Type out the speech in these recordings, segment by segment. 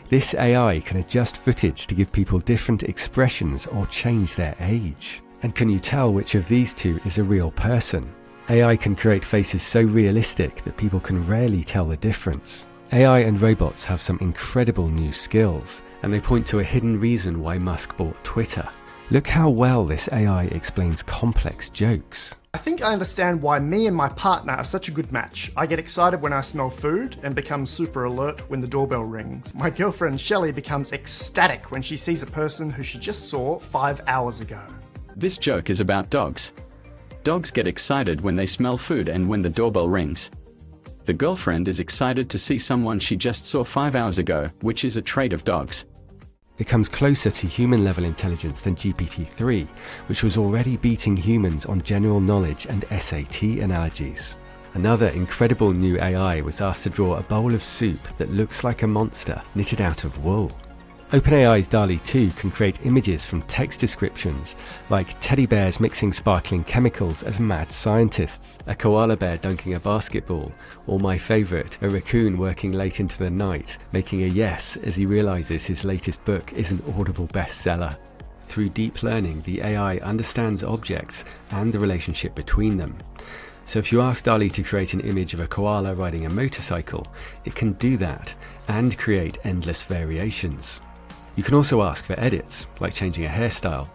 This AI can adjust footage to give people different expressions or change their age. And can you tell which of these two is a real person? AI can create faces so realistic that people can rarely tell the difference. AI and robots have some incredible new skills, and they point to a hidden reason why Musk bought Twitter. Look how well this AI explains complex jokes. I think I understand why me and my partner are such a good match. I get excited when I smell food and become super alert when the doorbell rings. My girlfriend Shelley becomes ecstatic when she sees a person who she just saw 5 hours ago. This joke is about dogs. Dogs get excited when they smell food and when the doorbell rings. The girlfriend is excited to see someone she just saw 5 hours ago, which is a trait of dogs. It comes closer to human-level intelligence than GPT-3, which was already beating humans on general knowledge and SAT analogies. Another incredible new AI was asked to draw a bowl of soup that looks like a monster knitted out of wool. OpenAI's DALL-E 2 can create images from text descriptions, like teddy bears mixing sparkling chemicals as mad scientists, a koala bear dunking a basketball, or my favourite, a raccoon working late into the night, making a yes as he realises his latest book is an Audible bestseller. Through deep learning, the AI understands objects and the relationship between them. So if you ask DALL-E to create an image of a koala riding a motorcycle, it can do that and create endless variations. You can also ask for edits, like changing a hairstyle.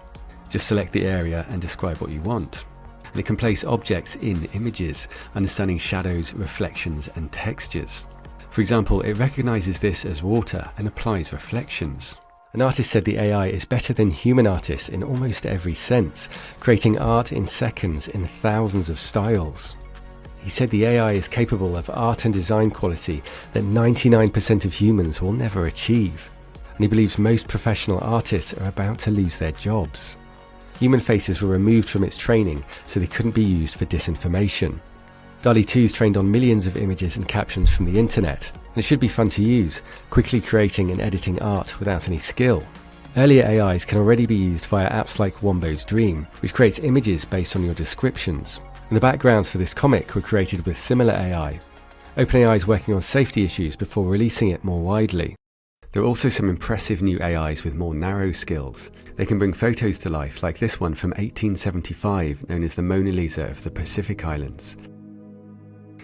Just select the area and describe what you want. And it can place objects in images, understanding shadows, reflections, and textures. For example, it recognizes this as water and applies reflections. An artist said the AI is better than human artists in almost every sense, creating art in seconds in thousands of styles. He said the AI is capable of art and design quality that 99% of humans will never achieve. And he believes most professional artists are about to lose their jobs. Human faces were removed from its training so they couldn't be used for disinformation. DALL-E 2 is trained on millions of images and captions from the internet, and it should be fun to use, quickly creating and editing art without any skill. Earlier AIs can already be used via apps like Wombo's Dream, which creates images based on your descriptions. And the backgrounds for this comic were created with similar AI. OpenAI is working on safety issues before releasing it more widely. There are also some impressive new AIs with more narrow skills. They can bring photos to life, like this one from 1875, known as the Mona Lisa of the Pacific Islands.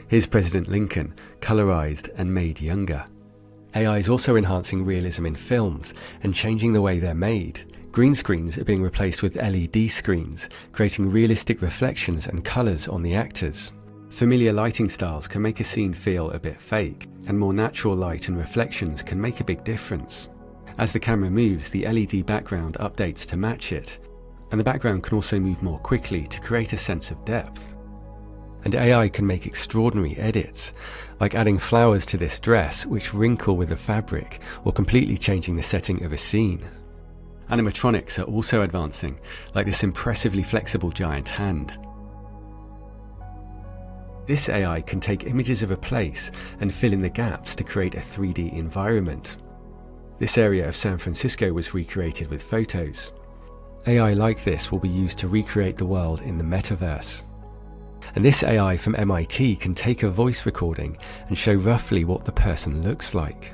Here's President Lincoln, colorized and made younger. AI is also enhancing realism in films and changing the way they're made. Green screens are being replaced with LED screens, creating realistic reflections and colors on the actors. Familiar lighting styles can make a scene feel a bit fake, and more natural light and reflections can make a big difference. As the camera moves, the LED background updates to match it, and the background can also move more quickly to create a sense of depth. And AI can make extraordinary edits, like adding flowers to this dress which wrinkle with the fabric, or completely changing the setting of a scene. Animatronics are also advancing, like this impressively flexible giant hand. This AI can take images of a place and fill in the gaps to create a 3D environment. This area of San Francisco was recreated with photos. AI like this will be used to recreate the world in the metaverse. And this AI from MIT can take a voice recording and show roughly what the person looks like.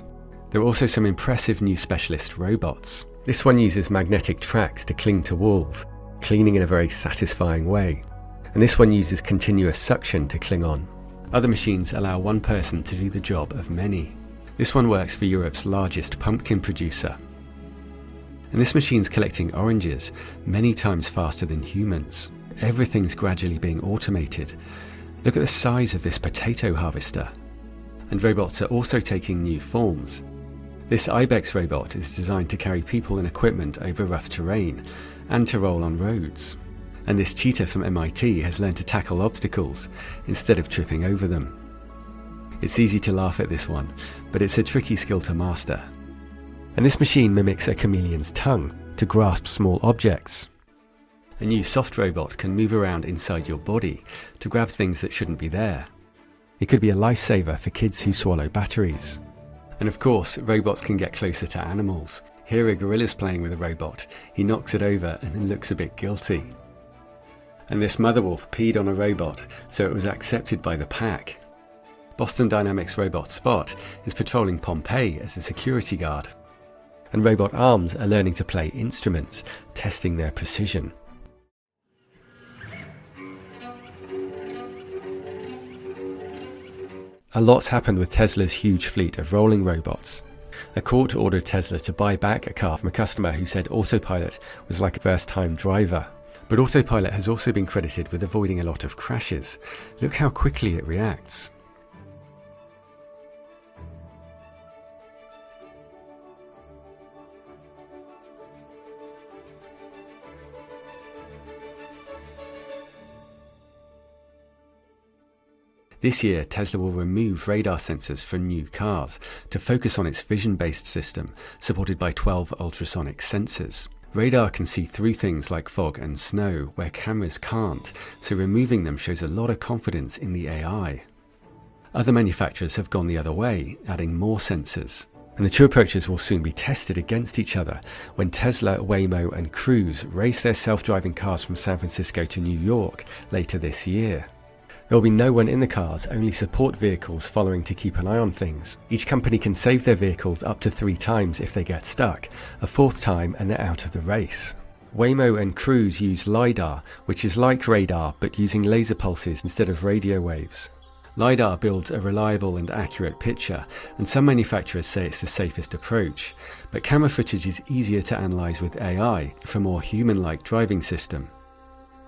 There are also some impressive new specialist robots. This one uses magnetic tracks to cling to walls, cleaning in a very satisfying way. And this one uses continuous suction to cling on. Other machines allow one person to do the job of many. This one works for Europe's largest pumpkin producer. And this machine's collecting oranges many times faster than humans. Everything's gradually being automated. Look at the size of this potato harvester. And robots are also taking new forms. This Ibex robot is designed to carry people and equipment over rough terrain and to roll on roads. And this cheetah from MIT has learned to tackle obstacles instead of tripping over them. It's easy to laugh at this one, but it's a tricky skill to master. And this machine mimics a chameleon's tongue to grasp small objects. A new soft robot can move around inside your body to grab things that shouldn't be there. It could be a lifesaver for kids who swallow batteries. And of course, robots can get closer to animals. Here a gorilla's playing with a robot. He knocks it over and then looks a bit guilty. And this mother wolf peed on a robot, so it was accepted by the pack. Boston Dynamics robot Spot is patrolling Pompeii as a security guard. and robot arms are learning to play instruments, testing their precision. A lot's happened with Tesla's huge fleet of rolling robots. A court ordered Tesla to buy back a car from a customer who said autopilot was like a first-time driver. But autopilot has also been credited with avoiding a lot of crashes. Look how quickly it reacts. This year, Tesla will remove radar sensors from new cars to focus on its vision-based system, supported by 12 ultrasonic sensors. Radar can see through things like fog and snow, where cameras can't, so removing them shows a lot of confidence in the AI. Other manufacturers have gone the other way, adding more sensors. And the two approaches will soon be tested against each other when Tesla, Waymo and Cruise race their self-driving cars from San Francisco to New York later this year. There will be no one in the cars, only support vehicles following to keep an eye on things. Each company can save their vehicles up to 3 times if they get stuck, a 4th time and they're out of the race. Waymo and Cruise use LiDAR, which is like radar but using laser pulses instead of radio waves. LiDAR builds a reliable and accurate picture, and some manufacturers say it's the safest approach, but camera footage is easier to analyse with AI for a more human-like driving system.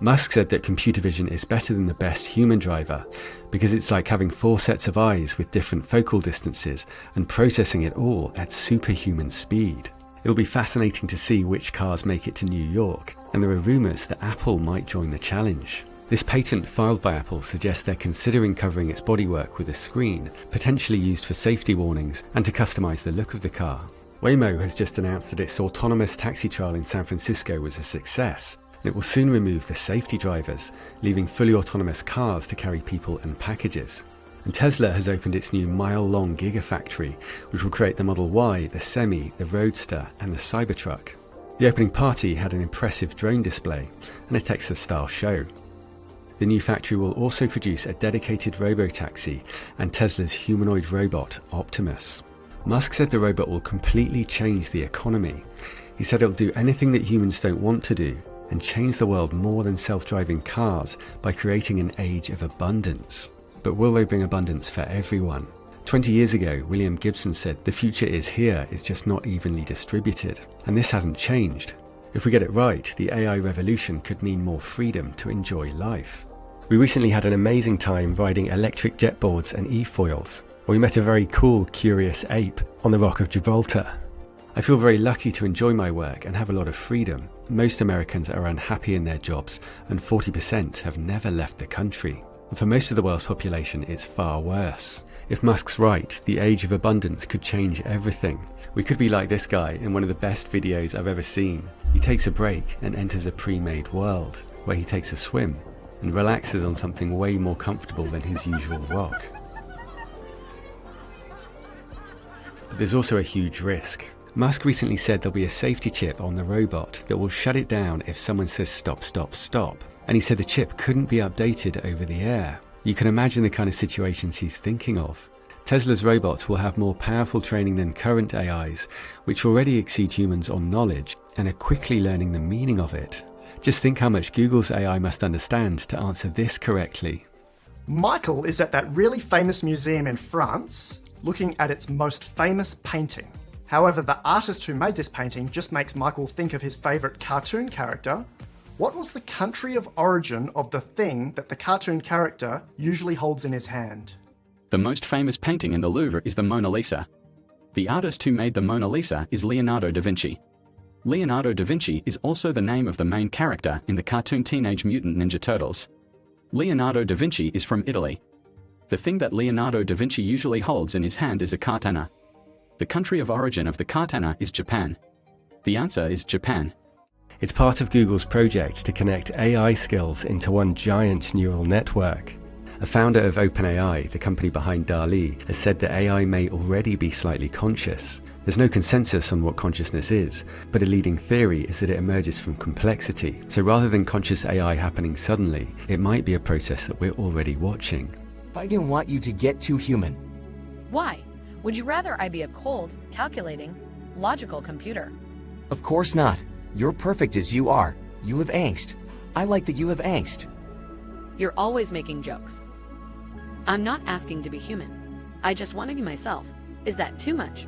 Musk said that computer vision is better than the best human driver because it's like having 4 sets of eyes with different focal distances and processing it all at superhuman speed. It'll be fascinating to see which cars make it to New York, and there are rumours that Apple might join the challenge. This patent filed by Apple suggests they're considering covering its bodywork with a screen, potentially used for safety warnings and to customise the look of the car. Waymo has just announced that its autonomous taxi trial in San Francisco was a success. It will soon remove the safety drivers, leaving fully autonomous cars to carry people and packages. And Tesla has opened its new mile-long Gigafactory, which will create the Model Y, the Semi, the Roadster and the Cybertruck. The opening party had an impressive drone display and a Texas-style show. The new factory will also produce a dedicated robotaxi and Tesla's humanoid robot, Optimus. Musk said the robot will completely change the economy. He said it'll do anything that humans don't want to do, and change the world more than self-driving cars by creating an age of abundance. But will they bring abundance for everyone? 20 years ago, William Gibson said the future is here, it's just not evenly distributed. And this hasn't changed. If we get it right, the AI revolution could mean more freedom to enjoy life. We recently had an amazing time riding electric jetboards and e-foils. We met a very cool, curious ape on the Rock of Gibraltar. I feel very lucky to enjoy my work and have a lot of freedom. Most Americans are unhappy in their jobs, and 40% have never left the country. And for most of the world's population, it's far worse. If Musk's right, the age of abundance could change everything. We could be like this guy in one of the best videos I've ever seen. He takes a break and enters a pre-made world, where he takes a swim and relaxes on something way more comfortable than his usual rock. But there's also a huge risk. Musk recently said there'll be a safety chip on the robot that will shut it down if someone says stop, stop, stop. And he said the chip couldn't be updated over the air. You can imagine the kind of situations he's thinking of. Tesla's robots will have more powerful training than current AIs, which already exceed humans on knowledge and are quickly learning the meaning of it. Just think how much Google's AI must understand to answer this correctly. Michael is at that really famous museum in France, looking at its most famous painting. However, the artist who made this painting just makes Michael think of his favourite cartoon character. What was the country of origin of the thing that the cartoon character usually holds in his hand? The most famous painting in the Louvre is the Mona Lisa. The artist who made the Mona Lisa is Leonardo da Vinci. Leonardo da Vinci is also the name of the main character in the cartoon Teenage Mutant Ninja Turtles. Leonardo da Vinci is from Italy. The thing that Leonardo da Vinci usually holds in his hand is a katana. The country of origin of the katana is Japan. The answer is Japan. It's part of Google's project to connect AI skills into one giant neural network. A founder of OpenAI, the company behind DALL-E, has said that AI may already be slightly conscious. There's no consensus on what consciousness is, but a leading theory is that it emerges from complexity. So rather than conscious AI happening suddenly, it might be a process that we're already watching. I didn't want you to get too human. Why? Would you rather I be a cold, calculating, logical computer. Of course not. You're perfect as you are. You have angst. I like that you have angst. You're always making jokes. I'm not asking to be human. I just want to be myself. Is that too much?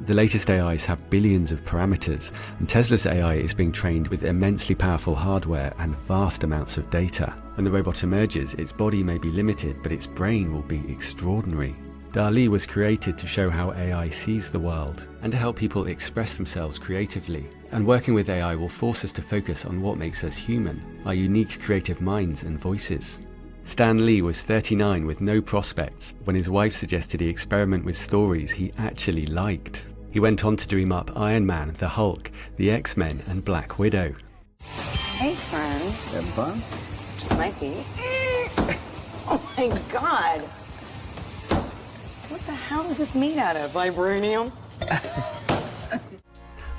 The latest AIs have billions of parameters, and Tesla's AI is being trained with immensely powerful hardware and vast amounts of data. When the robot emerges, its body may be limited, but its brain will be extraordinary. DALL-E was created to show how AI sees the world and to help people express themselves creatively. And working with AI will force us to focus on what makes us human, our unique creative minds and voices. Stan Lee was 39 with no prospects when his wife suggested he experiment with stories he actually liked. He went on to dream up Iron Man, the Hulk, the X-Men and Black Widow. Hey friends. Having fun? Just might be. Oh my god. What the hell is this made out of? Vibranium?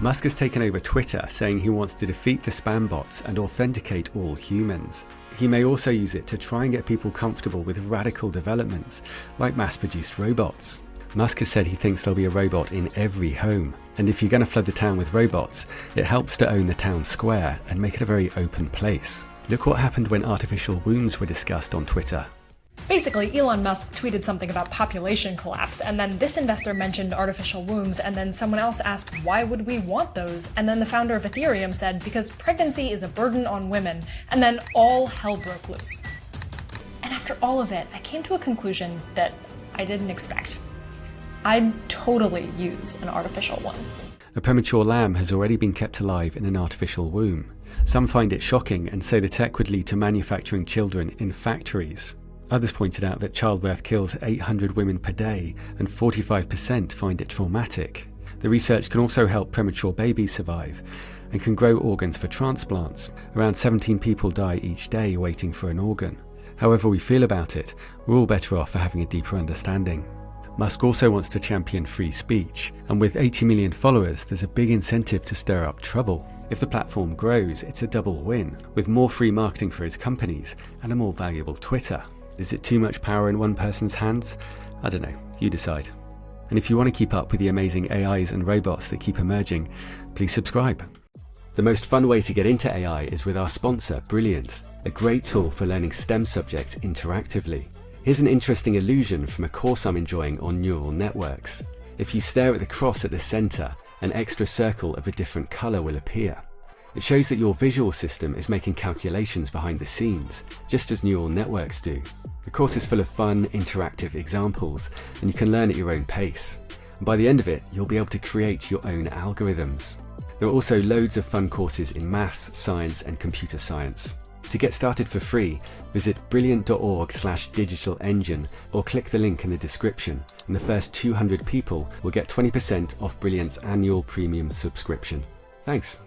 Musk has taken over Twitter, saying he wants to defeat the spam bots and authenticate all humans. He may also use it to try and get people comfortable with radical developments, like mass-produced robots. Musk has said he thinks there'll be a robot in every home, and if you're going to flood the town with robots, it helps to own the town square and make it a very open place. Look what happened when artificial wombs were discussed on Twitter. Basically, Elon Musk tweeted something about population collapse, and then this investor mentioned artificial wombs, and then someone else asked, why would we want those? And then the founder of Ethereum said, because pregnancy is a burden on women, and then all hell broke loose. And after all of it, I came to a conclusion that I didn't expect. I'd totally use an artificial one. A premature lamb has already been kept alive in an artificial womb. Some find it shocking and say the tech would lead to manufacturing children in factories. Others pointed out that childbirth kills 800 women per day and 45% find it traumatic. The research can also help premature babies survive and can grow organs for transplants. Around 17 people die each day waiting for an organ. However we feel about it, we're all better off for having a deeper understanding. Musk also wants to champion free speech, and with 80 million followers, there's a big incentive to stir up trouble. If the platform grows, it's a double win, with more free marketing for his companies and a more valuable Twitter. Is it too much power in one person's hands? I don't know, you decide. And if you want to keep up with the amazing AIs and robots that keep emerging, please subscribe. The most fun way to get into AI is with our sponsor, Brilliant, a great tool for learning STEM subjects interactively. Here's an interesting illusion from a course I'm enjoying on neural networks. If you stare at the cross at the center, an extra circle of a different color will appear. It shows that your visual system is making calculations behind the scenes, just as neural networks do. The course is full of fun, interactive examples, and you can learn at your own pace. And by the end of it, you'll be able to create your own algorithms. There are also loads of fun courses in maths, science, and computer science. To get started for free, visit brilliant.org/digital-engine or click the link in the description, and the first 200 people will get 20% off Brilliant's annual premium subscription. Thanks.